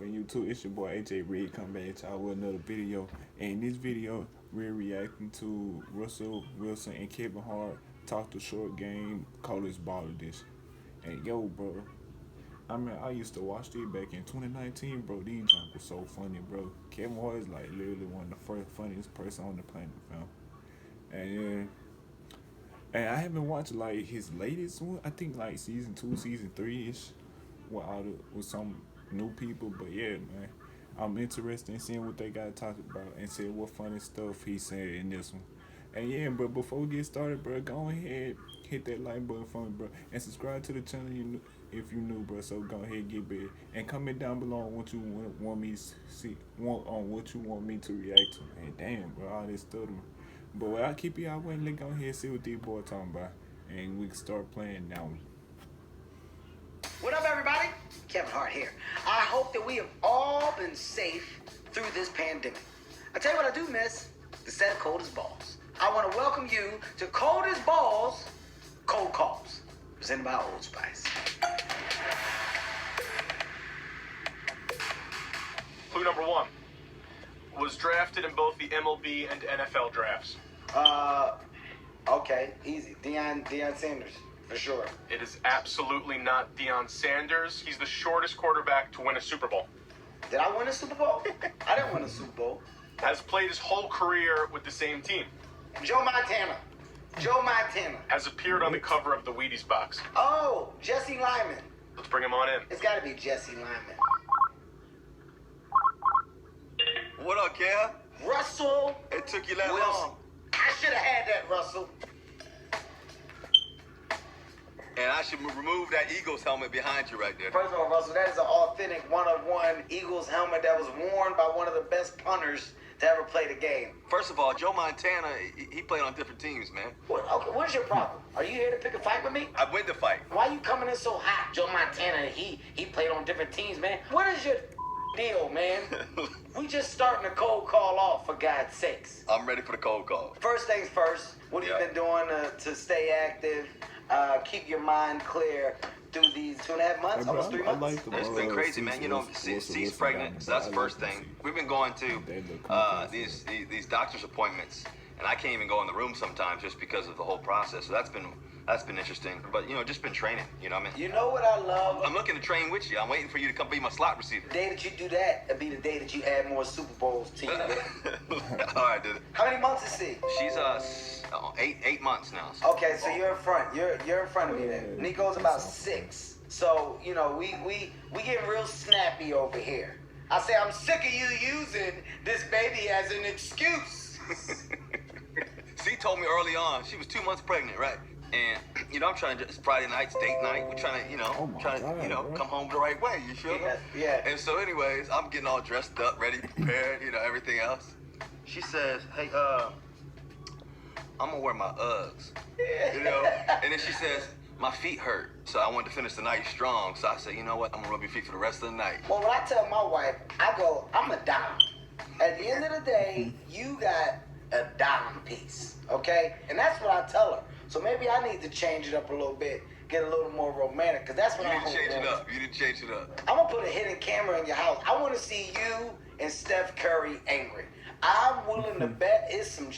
poppin' YouTube? It's your boy AJ Reed coming back at y'all with another video. And in this video, we're reacting to Russell Wilson and Kevin Hart talk the short game, call this ball edition. And yo, bro, I mean, I used to watch these back in 2019, bro. These junk was so funny, bro. Kevin Hart is like literally one of the first funniest person on the planet, fam. And yeah. And I haven't watched like his latest one. I think like season 2, season 3 ish, with some new people. But yeah, man, I'm interested in seeing what they got to talk about and see what funny stuff he said in this one. And yeah, but before we get started, bro, go ahead, hit that like button for me, bro, and subscribe to the channel if you new, bro. So go ahead, get big, and comment down below on what you want me to see, on what you want me to react to. And damn, bro, all this stuttering. But I'll keep y'all waiting. Let's go ahead and see what these boys talking about, and we can start playing now. What up, everybody? Kevin Hart here. I hope that we have all been safe through this pandemic. I tell you what I do miss, the set of Cold as Balls. I want to welcome you to Cold as Balls, Cold Calls, presented by Old Spice. Clue number 1. Was drafted in both the MLB and NFL drafts. Okay, easy. Deion Sanders, for sure. It is absolutely not Deion Sanders. He's the shortest quarterback to win a Super Bowl. Did I win a Super Bowl? I didn't win a Super Bowl. Has played his whole career with the same team. Joe Montana. Joe Montana. Has appeared on the cover of the Wheaties box. Oh, Jesse Lyman. Let's bring him on in. It's got to be Jesse Lyman. What up, Kev? Russell. It took you that Wilson. long. I should have had that, Russell. And I should remove that Eagles helmet behind you right there. First of all, Russell, that is an authentic one-of-one Eagles helmet that was worn by one of the best punters to ever play the game. First of all, Joe Montana, he played on different teams, man. Okay, what's your problem? Are you here to pick a fight with me? I win the fight. Why you coming in so hot? Joe Montana, he played on different teams, man. What is your deal, man? We just starting a cold call off, for God's sakes. I'm ready for the cold call. First things first, what have you been doing to stay active, keep your mind clear through these 2.5 months, Hey, bro, almost 3 months? It's been crazy, man. You know, C's pregnant, so that's the first thing. We've been going to these doctor's appointments, and I can't even go in the room sometimes just because of the whole process. So that's been interesting. But, you know, just been training, you know what I mean? You know what I love? I'm looking to train with you. I'm waiting for you to come be my slot receiver. The day that you do that, it'll be the day that you add more Super Bowls to you. All right, dude. How many months is she? She's 8 months now. So. Okay, so you're in front. You're in front of me then. Nico's about 6. So, you know, we getting real snappy over here. I say I'm sick of you using this baby as an excuse. C told me early on she was 2 months pregnant, right? And you know, I'm trying to. It's Friday night, it's date night. We're trying to, you know, come home the right way. You feel me? Yeah. And so, anyways, I'm getting all dressed up, ready, prepared, you know, everything else. She says, "Hey, I'm gonna wear my Uggs," you know. And then she says, "My feet hurt, so I wanted to finish the night strong." So I said, "You know what? I'm gonna rub your feet for the rest of the night." Well, when I tell my wife, I go, I'm a dime. At the end of the day, you got a dime piece, okay? And that's what I tell her. So maybe I need to change it up a little bit, get a little more romantic, because that's what I'm You didn't change it up. I'm going to put a hidden camera in your house. I want to see you and Steph Curry angry. I'm willing to bet it's some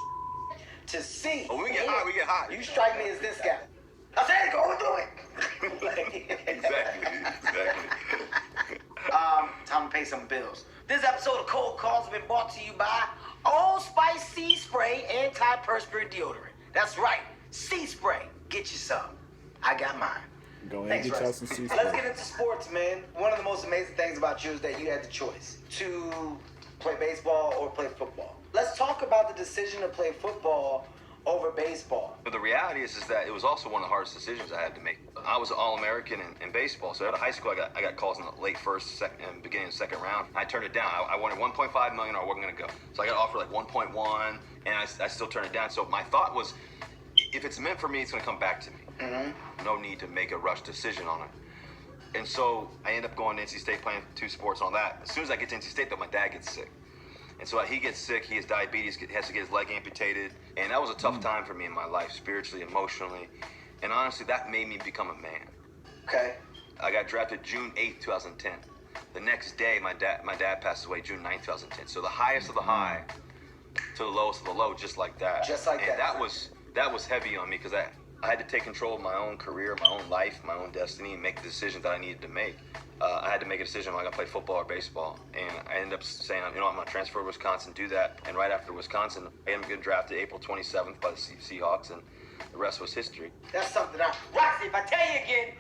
to see. Oh, we get hot. You strike me as this guy. I said, go do it. Exactly. Time to pay some bills. This episode of Cold Calls has been brought to you by Old Spice Sea Spray Anti-Perspirant Deodorant. That's right, Sea Spray. Get you some. I got mine. Go ahead Thanks, and get y'all Russ. some sea Let's spray. get into sports, man. One of the most amazing things about you is that you had the choice to play baseball or play football. Let's talk about the decision to play football over baseball. But the reality is that it was also one of the hardest decisions I had to make. I was an All-American in baseball, so out of high school, I got calls in the late first, second, and beginning of the second round. I turned it down. I wanted 1.5 million, or I wasn't going to go. So I got offered like 1.1, and I still turned it down. So my thought was, if it's meant for me, it's going to come back to me. Mm-hmm. No need to make a rush decision on it. And so I end up going to NC State, playing 2 sports and all that. As soon as I get to NC State, though, my dad gets sick. And so he gets sick, he has diabetes, has to get his leg amputated. And that was a tough time for me in my life, spiritually, emotionally. And honestly, that made me become a man. Okay. I got drafted June 8th, 2010. The next day, my dad passed away June 9th, 2010. So the highest of the high to the lowest of the low, just like that. Just like and that. that was heavy on me because I had to take control of my own career, my own life, my own destiny, and make the decisions that I needed to make. I had to make a decision am I going to play football or baseball. And I ended up saying, you know, I'm going to transfer to Wisconsin, do that. And right after Wisconsin, I ended up getting drafted April 27th by the Seahawks, and the rest was history. That's something Roxy, if I tell you again,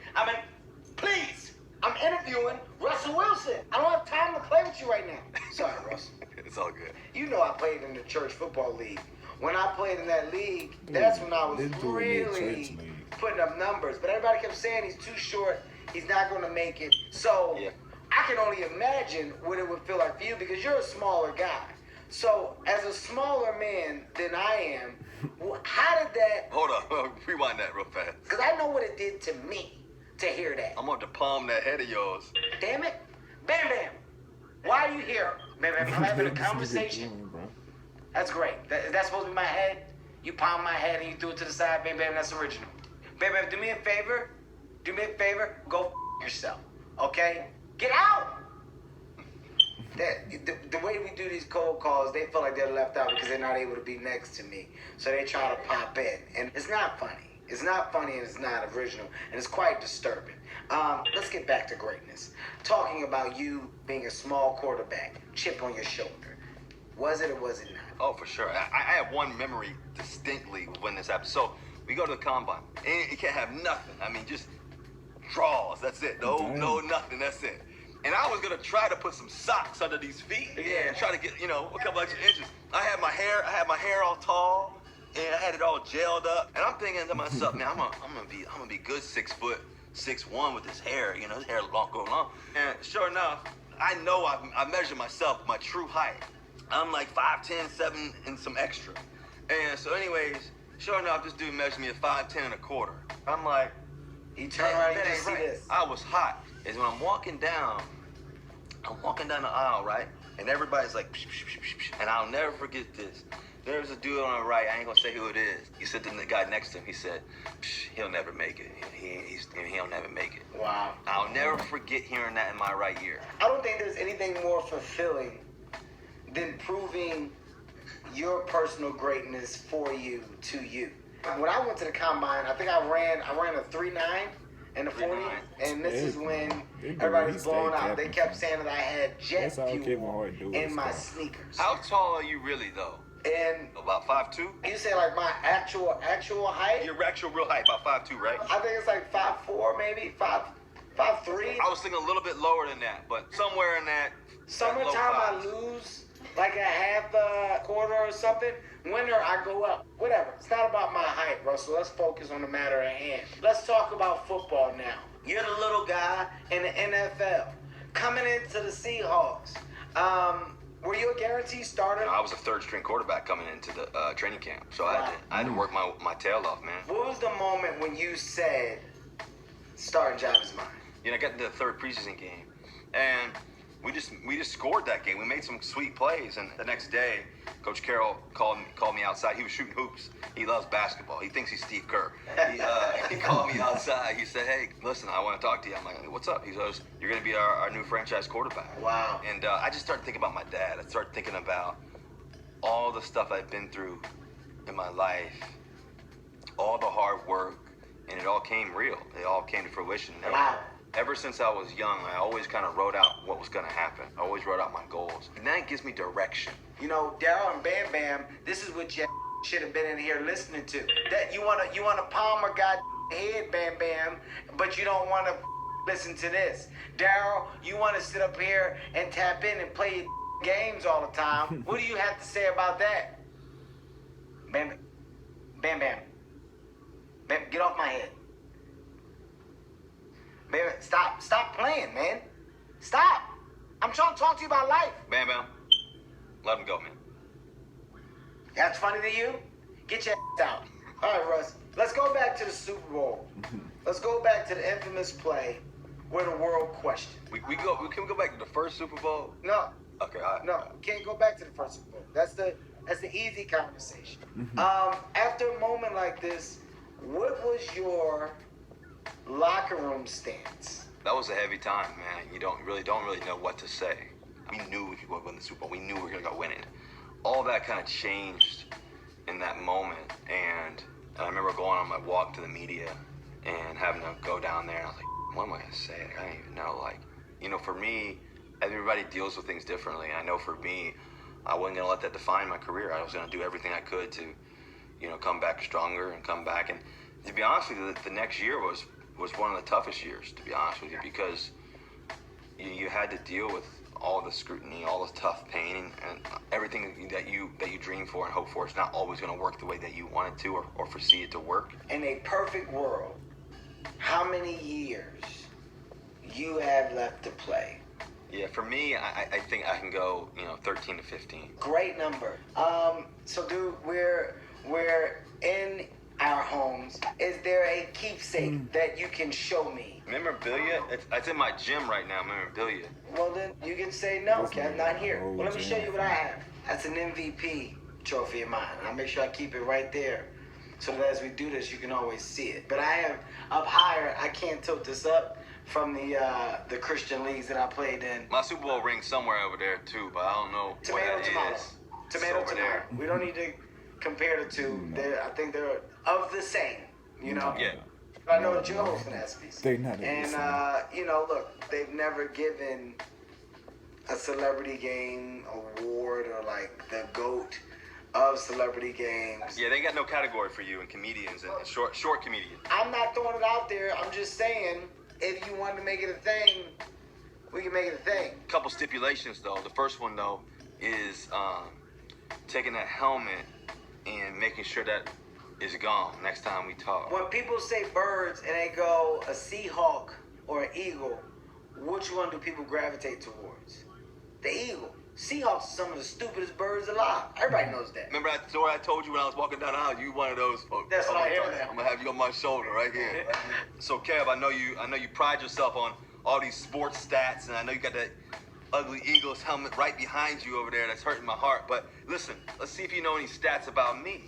please, I'm interviewing Russell Wilson. I don't have time to play with you right now. Sorry, Russell. It's all good. You know I played in the church football league. When I played in that league, that's when I was really putting up numbers. But everybody kept saying he's too short, he's not going to make it. So I can only imagine what it would feel like for you because you're a smaller guy. So as a smaller man than I am, how did that... Hold on, rewind that real fast. Because I know what it did to me to hear that. I'm going to palm that head of yours. Damn it. Bam Bam. Why are you here? Bam Bam, I'm having a conversation. That's great. That's supposed to be my head? You palm my head and you threw it to the side. Bam Bam, that's original. Bam Bam, do me a favor. Go yourself. Okay? Get out. The way we do these cold calls, they feel like they're left out because they're not able to be next to me. So they try to pop in. And it's not funny. It's not funny and it's not original. And it's quite disturbing. Let's get back to greatness. Talking about you being a small quarterback, chip on your shoulder. Was it or was it not? Oh, for sure. I have one memory distinctly when this happened. So we go to the combine. And you can't have nothing. I mean, just draws. That's it. No, nothing. That's it. And I was going to try to put some socks under these feet and try to get, you know, a couple extra inches. I had my hair all tall, and I had it all gelled up. And I'm thinking to myself, man, I'm gonna be good 6'1" with this hair, you know, this hair long, going long. And sure enough, I know I measure myself, my true height. I'm like 5'10", 7 and some extra. And so anyways, sure enough, this dude measured me at 5'10" and a quarter. I'm like, he turned around and you see this. I was hot. Is when I'm walking down the aisle, right? And everybody's like, psh, psh, psh, psh, and I'll never forget this. There's a dude on the right, I ain't gonna say who it is. He said to the guy next to him, he said, he'll never make it. He'll never make it. Wow. I'll never forget hearing that in my right ear. I don't think there's anything more fulfilling than proving your personal greatness for you to you. When I went to the combine, I think I ran a 3.9 and a 40, and this is when everybody's blowing out. They kept saying that I had jet fuel in my sneakers. How tall are you really though? And about 5'2"? You say like my actual height? Your actual real height, about 5'2", right? I think it's like 5'4", maybe 5'3". I was thinking a little bit lower than that, but somewhere in that. Summertime I lose like a half a quarter or something. Winter I go up. Whatever. It's not about my height, Russell. Let's focus on the matter at hand. Let's talk about football now. You're the little guy in the NFL coming into the Seahawks. Were you a guaranteed starter? I was a third-string quarterback coming into the training camp, so I had to work my tail off, man. What was the moment when you said, starting job is mine? You know, I got into the third preseason game, and we just scored that game. We made some sweet plays, and the next day, Coach Carroll called me outside. He was shooting hoops. He loves basketball. He thinks he's Steve Kerr. He called me outside. He said, "Hey, listen, I want to talk to you." I'm like, "What's up?" He goes, "You're going to be our new franchise quarterback." Wow. And I just started thinking about my dad. I started thinking about all the stuff I've been through in my life, all the hard work, and it all came real. It all came to fruition. Wow. Ever since I was young, I always kind of wrote out what was going to happen. I always wrote out my goals. And that gives me direction. You know, Daryl and Bam Bam, this is what you should have been in here listening to. That you wanna palm a guy's head, Bam Bam, but you don't want to listen to this. Daryl, you want to sit up here and tap in and play your games all the time. What do you have to say about that? Bam Bam. Bam Bam. Bam, get off my head. Baby, stop playing, man. Stop. I'm trying to talk to you about life. Bam Bam, let him go, man. That's funny to you? Get your out. All right, Russ. Let's go back to the Super Bowl. Let's go back to the infamous play where the world questioned. Can we go back to the first Super Bowl? No. Okay, all right. No, we can't go back to the first Super Bowl. That's the easy conversation. After a moment like this, what was your locker room stance That was a heavy time, man. You don't really know what to say. We knew we could go win the Super Bowl. We knew we were gonna go win it. All that kind of changed in that moment, and I remember going on my walk to the media and having to go down there, and I was like, what am I gonna say? I don't even know. Like, you know, for me, everybody deals with things differently. I know for me, I wasn't gonna let that define my career. I was gonna do everything I could to, you know, come back stronger and come back. And to be honest with you, the next year was one of the toughest years, to be honest with you, because you had to deal with all the scrutiny, all the tough pain, and everything that you dream for and hope for. It's not always going to work the way that you want it to or foresee it to work. In a perfect world, how many years you have left to play? Yeah, for me, I think I can go, you know, 13 to 15. Great number. So dude, we're in our homes. Is there a keepsake that you can show me? Memorabilia? It's in my gym right now, memorabilia. Well, then you can say no, Kev, not here. Well, let me show you what I have. That's an MVP trophy of mine. I'll make sure I keep it right there so that as we do this, you can always see it. But I have up higher, I can't tilt this up from the Christian leagues that I played in. My Super Bowl ring's somewhere over there, too, but I don't know Tomato, what that tomato. is. Tomato, It's over tomato. there. We don't need to compare the two. I think they're of the same, you know? Yeah. I know what Joe's going to ask me. They not And, you know, look, they've never given a celebrity game award or like the GOAT of celebrity games. Yeah, they got no category for you in comedians and short comedians. I'm not throwing it out there. I'm just saying, if you wanted to make it a thing, we can make it a thing. Couple stipulations, though. The first one, though, is taking that helmet and making sure that is gone next time we talk. When people say birds and they go a Seahawk or an eagle, which one do people gravitate towards? The eagle. Seahawks are some of the stupidest birds alive. Everybody knows that. Remember that story I told you when I was walking down the aisle? You one of those folks. That's what I hear now. I'm gonna have you on my shoulder right here. So Kev, I know you pride yourself on all these sports stats, and I know you got that ugly Eagles helmet right behind you over there that's hurting my heart. But listen, let's see if you know any stats about me.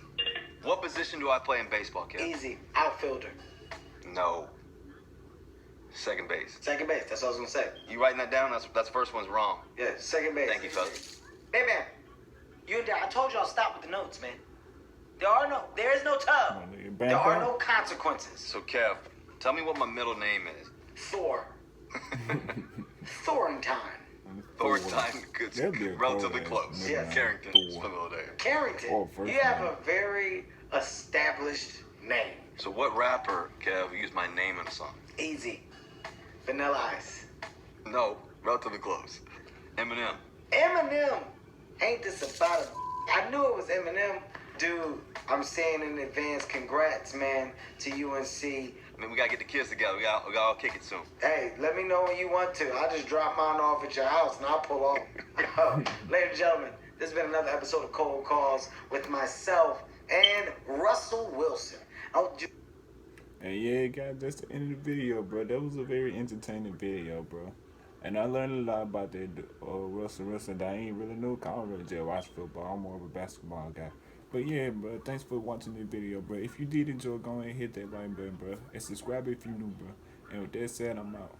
What position do I play in baseball, Kev? Easy. Outfielder. No. Second base. Second base. That's what I was going to say. You writing that down? That's first one's wrong. Yeah, second base. Thank you, fellas. Hey, man. You and Dad, I told y'all stop with the notes, man. There is no tub. There are no consequences. So, Kev, tell me what my middle name is. Thor. Thorntime. Thorntime, good, relatively close. Yes. Carrington, Philadelphia. Carrington. Oh, first you have name. a very established name. So what rapper, Kev, used my name in a song? Easy. Vanilla Ice. No, relatively close. Eminem. Eminem. Ain't this about it? I knew it was Eminem. Dude, I'm saying in advance, congrats, man, to UNC. I mean, we gotta get the kids together. We gotta all kick it soon. Hey, let me know when you want to. I'll just drop mine off at your house and I'll pull off. Ladies and gentlemen, this has been another episode of Cold Calls with myself and Russell Wilson. And yeah, guys, that's the end of the video, bro. That was a very entertaining video, bro. And I learned a lot about that Russell that I ain't really know, 'cause I don't really just watch football. I'm more of a basketball guy. But yeah, bro, thanks for watching this video, bro. If you did enjoy, go ahead and hit that like button, bro. And subscribe if you new, bro. And with that said, I'm out.